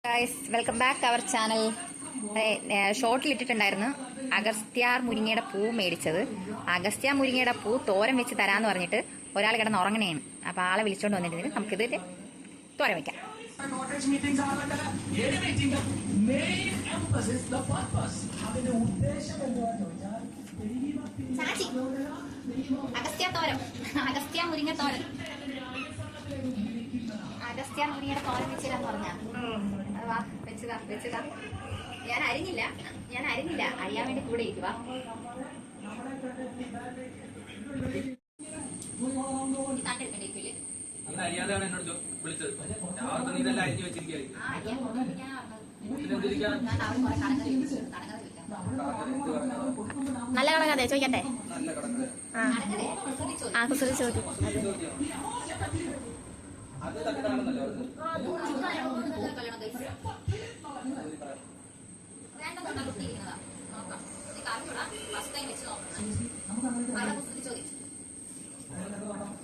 Guys welcome back our channel. ഷോർട്ടിലിട്ടിട്ടുണ്ടായിരുന്നു അഗസ്ത്യാർ മുരിങ്ങയുടെ പൂ മേടിച്ചത്. അഗസ്ത്യ മുരിങ്ങയുടെ പൂ തോരൻ വെച്ച് തരാമെന്ന് പറഞ്ഞിട്ട് ഒരാൾ കിടന്ന് ഉറങ്ങണേണ്. അപ്പോൾ ആളെ വിളിച്ചോണ്ട് വന്നിട്ട് നമുക്കിത് തോരൻ വെക്കാം. അഗസ്ത്യ തോരൻ, അഗസ്ത്യ മുരിങ്ങ തോരൻ, അഗസ്ത്യ മുരിങ്ങയുടെ തോരൻ വെച്ചില്ലാന്ന് പറഞ്ഞാ വെച്ചതാ. ഞാൻ അരിഞ്ഞില്ല, അറിയാൻ വേണ്ടി കൂടെ ഇരിക്കുവാ. നല്ല കടങ്ങാതെ ചോദിക്കട്ടെ. കുസൃതി ചോദ്യം.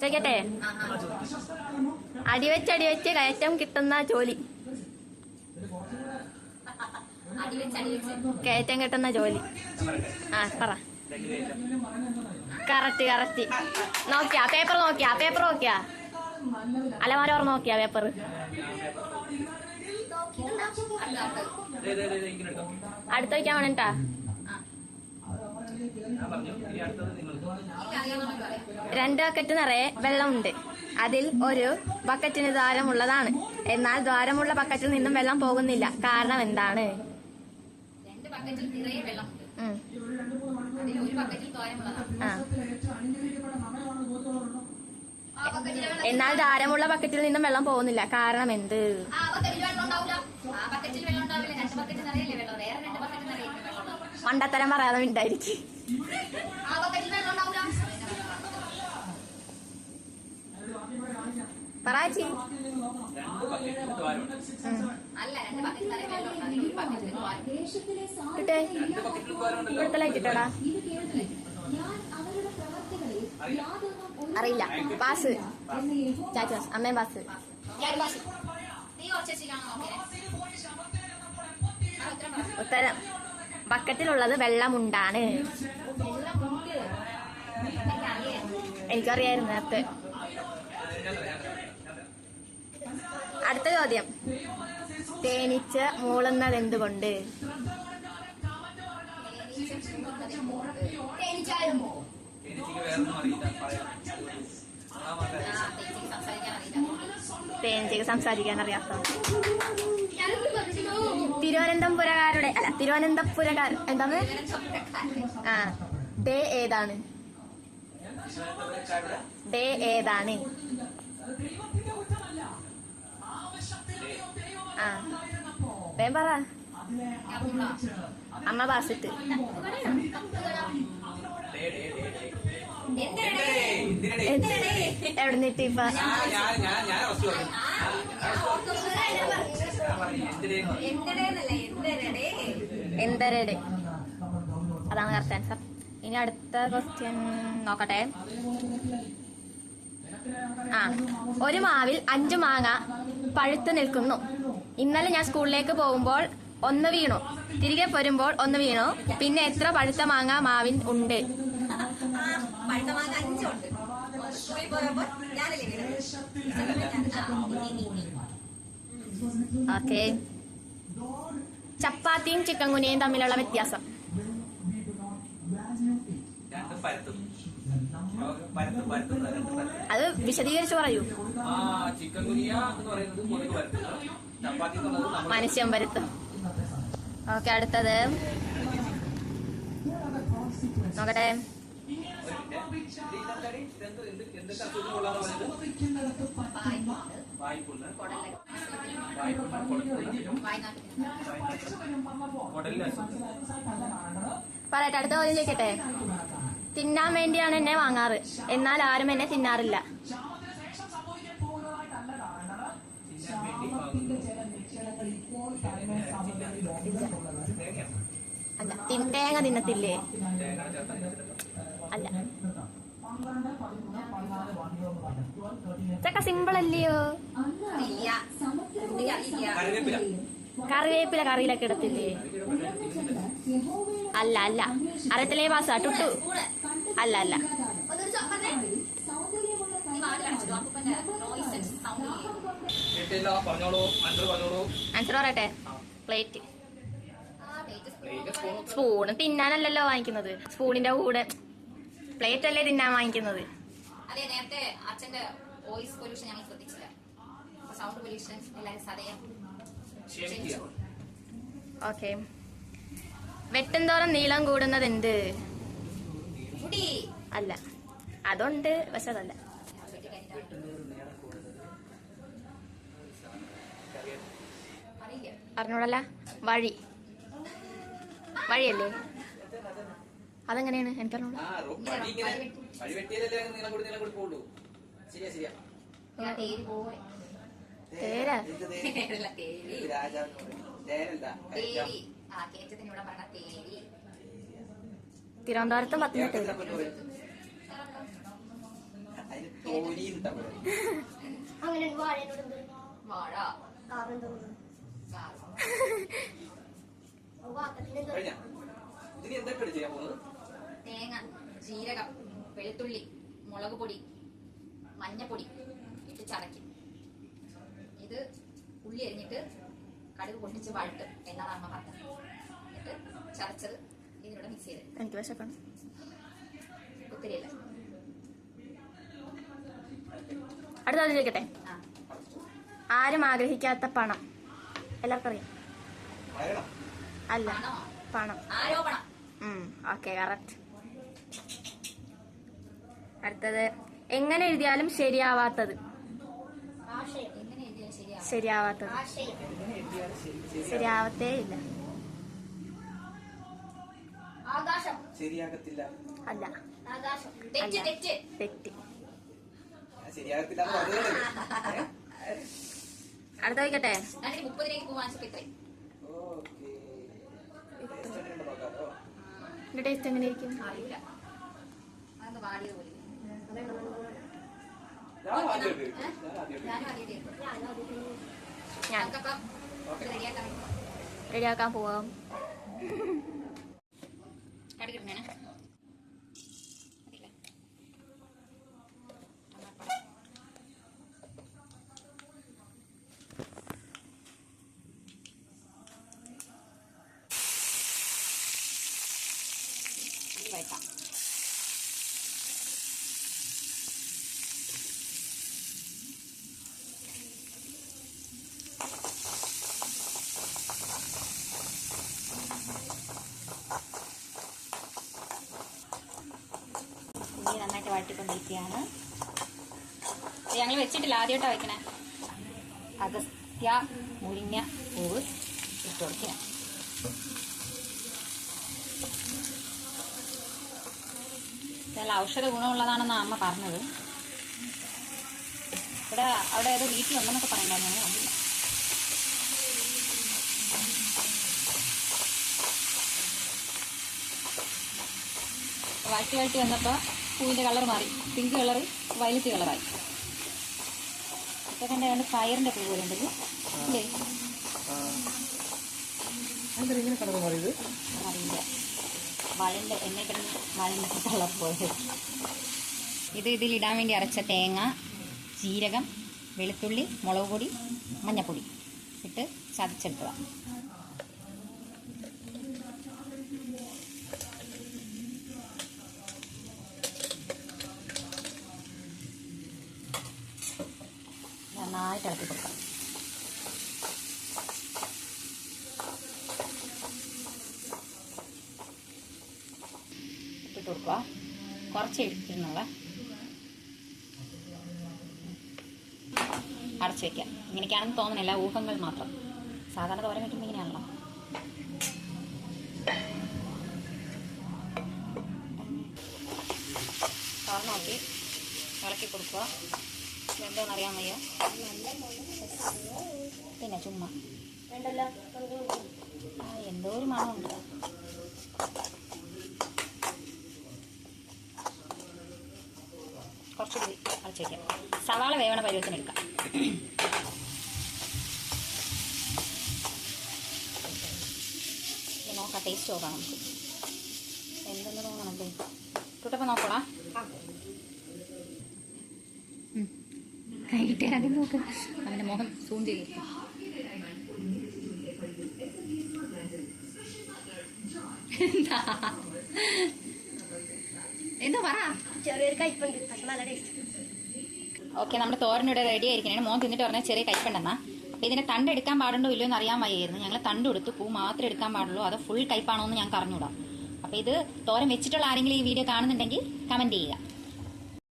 ചോദിക്കട്ടെ. അടിവെച്ച് കയറ്റം കിട്ടുന്ന ജോലി. കയറ്റം കിട്ടുന്ന ജോലി. പറ. കറക്റ്റ്. നോക്കിയാ പേപ്പർ നോക്കിയാ അലമാര ഓർമ്മ നോക്കിയാ പേപ്പർ. അടുത്ത വയ്ക്കാൻ വേണട്ടാ. 2 ബക്കറ്റ് നിറയെ വെള്ളമുണ്ട്. അതിൽ ഒരു ബക്കറ്റിന് ദ്വാരമുള്ളതാണ്. എന്നാൽ ദ്വാരമുള്ള ബക്കറ്റിൽ നിന്നും വെള്ളം പോകുന്നില്ല. കാരണം എന്താണ്? എന്നാൽ ദ്വാരമുള്ള ബക്കറ്റിൽ നിന്നും വെള്ളം പോകുന്നില്ല. കാരണം എന്ത്? മണ്ടത്തരം പറയാതെ ഉണ്ടായിരിക്കും. പറയാച്ചി. കിട്ടേ കൊടുത്തലായിട്ടാ. അറിയില്ല. പാസ്. ചാച്ചു അമ്മയും പാസ്. ഉത്തരം ബക്കറ്റിലുള്ളത് വെള്ളമുണ്ടാണ്. എനിക്കറിയായിരുന്നു നേരത്തെ. അടുത്ത ചോദ്യം. തേനീച്ച മൂളുന്നത് എന്തുകൊണ്ട്? തേനീച്ചക്ക് സംസാരിക്കാൻ അറിയാത്ത. തിരുവനന്തപുരക്കാരുടെ എന്താണ്? ഡേ ഏതാണ്? വേം പറ. അമ്മ ബാസിട്ട്. എവിടെ നിട്ട് ഇപ്പൊ എന്തരടെ? അതാണ് കറക്റ്റ് ആൻസർ. ഇനി അടുത്ത ക്വസ്റ്റ്യൻ നോക്കട്ടെ. ഒരു മാവിൽ 5 മാങ്ങ പഴുത്ത് നിൽക്കുന്നു. ഇന്നലെ ഞാൻ സ്കൂളിലേക്ക് പോകുമ്പോൾ 1 വീണു. തിരികെ പോരുമ്പോൾ 1 വീണു. പിന്നെ എത്ര പഴുത്ത മാങ്ങ മാവിൻ ഉണ്ട്? ഓക്കെ. ചപ്പാത്തിയും ചിക്കൻ ഗുനിയയും തമ്മിലുള്ള വ്യത്യാസം? അത് വിശദീകരിച്ച് പറയൂ. മനുഷ്യൻ പരുത്തും. ഓക്കെ. അടുത്തത് നോക്കട്ടെ. പറയട്ടെ. അടുത്ത ചോദ്യം ചോദിക്കട്ടെ. തിന്നാൻ വേണ്ടിയാണ് എന്നെ വാങ്ങാറ്, എന്നാൽ ആരും എന്നെ തിന്നാറില്ല. അല്ല. തേങ്ങ തിന്നത്തില്ലേ? അല്ല. ഇതൊക്കെ സിമ്പിൾ അല്ലയോ? കറിവേപ്പില കറിയിലൊക്കെ ഇടത്തില്ലേ? അല്ല അല്ല, അറിയത്തില്ലേ പാസ ടുട്ടു? അല്ല അല്ല. ആൻസർ പറയട്ടെ. പ്ലേറ്റ്. സ്പൂണ് തിന്നാനല്ലല്ലോ വാങ്ങിക്കുന്നത്. സ്പൂണിന്റെ കൂടെ പ്ലേറ്റ് അല്ലേ തിന്നാൻ വാങ്ങിക്കുന്നത്. അതെ, നേരത്തെ അച്ഛന്റെ വോയിസ് പൊല്യൂഷൻ ഞങ്ങൾ ശ്രദ്ധിച്ചില്ല. സൗണ്ട് പൊല്യൂഷൻ എല്ലാവരും സദയം. ഓക്കെ. വെട്ടുംതോറും നീളം കൂടുന്നത് എന്ത്? അല്ല, അതുണ്ട് പക്ഷെ അതല്ല. അറിഞ്ഞൂടല്ല. വഴി. വഴിയല്ലേ? അതെങ്ങനെയാണ്? എനിക്കറിഞ്ഞൂടാ. തേരാ? തിരുവനന്തപുരത്തും പത്തനംതിട്ട. തേങ്ങ, ജീരകം, വെളുത്തുള്ളി, മുളക് പൊടി, മഞ്ഞപ്പൊടി ഇട്ട് ചതയ്ക്കും. ഇത് ഉള്ളി അരിഞ്ഞിട്ട് കടുക് പൊട്ടിച്ച് വഴട്ടും എന്നാണ് അമ്മ പറഞ്ഞത്. എന്നിട്ട് ചതച്ചത് ഇതിലൂടെ മിക്സ് ചെയ്ത്. എനിക്ക് വിശക്കണം. ഒത്തിരിയല്ല. അടുത്ത ചോദിക്കട്ടെ. ആരും ആഗ്രഹിക്കാത്ത പണം എല്ലാവർക്കും അറിയാം. അല്ല, പണം. ആരോപണം. Okay, correct. അടുത്തത് എങ്ങനെ എഴുതിയാലും ശരിയാവാത്തത്. ശരിയാവാത്തത്. ശരിയാവത്തേ ഇല്ല. ആകാശം. ശരിയാകത്തില്ല. അല്ല. ആകാശം. തെറ്റ്. തെറ്റ്. തെറ്റ്. ശരിയാകത്തില്ല. അടുത്ത ചോദിക്കട്ടെ. 30 പോവാൻ ഇത്രയും. എന്റെ ടേസ്റ്റ് എങ്ങനെ ഇരിക്കും? അറിയില്ല. അതൊന്ന് വാടിയത് പോലെ. ഞാൻ റെഡിയാക്കാൻ പോവാം. വയ്ക്കാം. ഉള്ളി നന്നായിട്ട് വഴറ്റിക്കൊണ്ടിരിക്കുകയാണ്. ഞങ്ങൾ വെച്ചിട്ടില്ല, ആദ്യമായിട്ടാണ് വയ്ക്കണേ. അഗസ്ത്യ മുരിങ്ങ പൂവ് ഇട്ട് കൊടുക്കുക. നല്ല ഔഷധ ഗുണമുള്ളതാണെന്നാണ് അമ്മ പറഞ്ഞത്. ഇവിടെ അവിടെ ഏതോ വീട്ടിലുണ്ടെന്നൊക്കെ പറയണ്ടായിരുന്നു, കണ്ടില്ല. വഴറ്റി വന്നപ്പോൾ പൂവിൻ്റെ കളർ മാറി. പിങ്ക് കളറ് വയലറ്റ് കളറായി. ഇതൊക്കെ എൻ്റെ ഫയറിൻ്റെ പൂ പോലെ ഉണ്ടല്ലോ അല്ലേ? അറിയില്ല. വാഴൻ്റെ എന്നെ കിടന്ന് വാഴൻ്റെ കളർ പോലെ. ഇതിലിടാൻ വേണ്ടി അരച്ച തേങ്ങ, ജീരകം, വെളുത്തുള്ളി, മുളക് പൊടി, മഞ്ഞപ്പൊടി ഇട്ട് ചതച്ചെടുത്തതാണ്. നന്നായിട്ട് ഇളക്കി കൊടുക്കാം. ഇട്ടിട്ട് കൊടുക്കുക. കുറച്ച് ഇട്ടിരുന്നുള്ള അടച്ചു വയ്ക്കാം. ഇങ്ങനെയൊക്കെയാണെന്ന് തോന്നുന്നില്ല, ഊഹങ്ങൾ മാത്രം. സാധാരണ തോരൻ വയ്ക്കുമ്പോൾ ഇങ്ങനെയാണല്ലോ. തുറന്ന് നോക്കി ഇളക്കി കൊടുക്കുക. എന്തോന്നറിയാൻ വയ്യ. പിന്നെ ചുമ്മാ എന്തോ ഒരു മണമുണ്ട്. കുറച്ചുകൂടി അടച്ചു വയ്ക്കാം. സവാള വേവണ പരുവത്തിന് എടുക്കാം. നോക്കാം, ടേസ്റ്റ് നോക്കാം നമുക്ക്. എന്തെന്ന് തോന്നണല്ലേ? തൊട്ടപ്പം നോക്കോളാ. കൈകിട്ടേ ആദ്യം നോക്ക്. അവൻ്റെ മുഖം സൂം ചെയ്യും. എന്താ പറ. ചെറിയൊരു കയ്പുണ്ട്, പക്ഷെ നല്ല ടേസ്റ്റ്. ഓക്കെ, നമ്മുടെ തോരനിവിടെ റെഡി ആയിരിക്കണേ. മോൻ തിന്നിട്ട് പറഞ്ഞാൽ ചെറിയ കയ്പുണ്ടെന്നാ. അപ്പോൾ ഇതിൻ്റെ തണ്ട് എടുക്കാൻ പാടുണ്ടോ ഇല്ലയോ എന്ന് അറിയാൻ വയ്യായിരുന്നു. ഞങ്ങൾ തണ്ട് എടുത്തു, പൂ മാത്രമേ എടുക്കാൻ പാടുള്ളൂ. അത് ഫുൾ കയ്പാണോ എന്ന് ഞങ്ങൾക്ക് അറിഞ്ഞൂടാ. അപ്പോൾ ഇത് തോരൻ വെച്ചിട്ടുള്ള ആരെങ്കിലും ഈ വീഡിയോ കാണുന്നുണ്ടെങ്കിൽ കമൻറ്റ് ചെയ്യുക.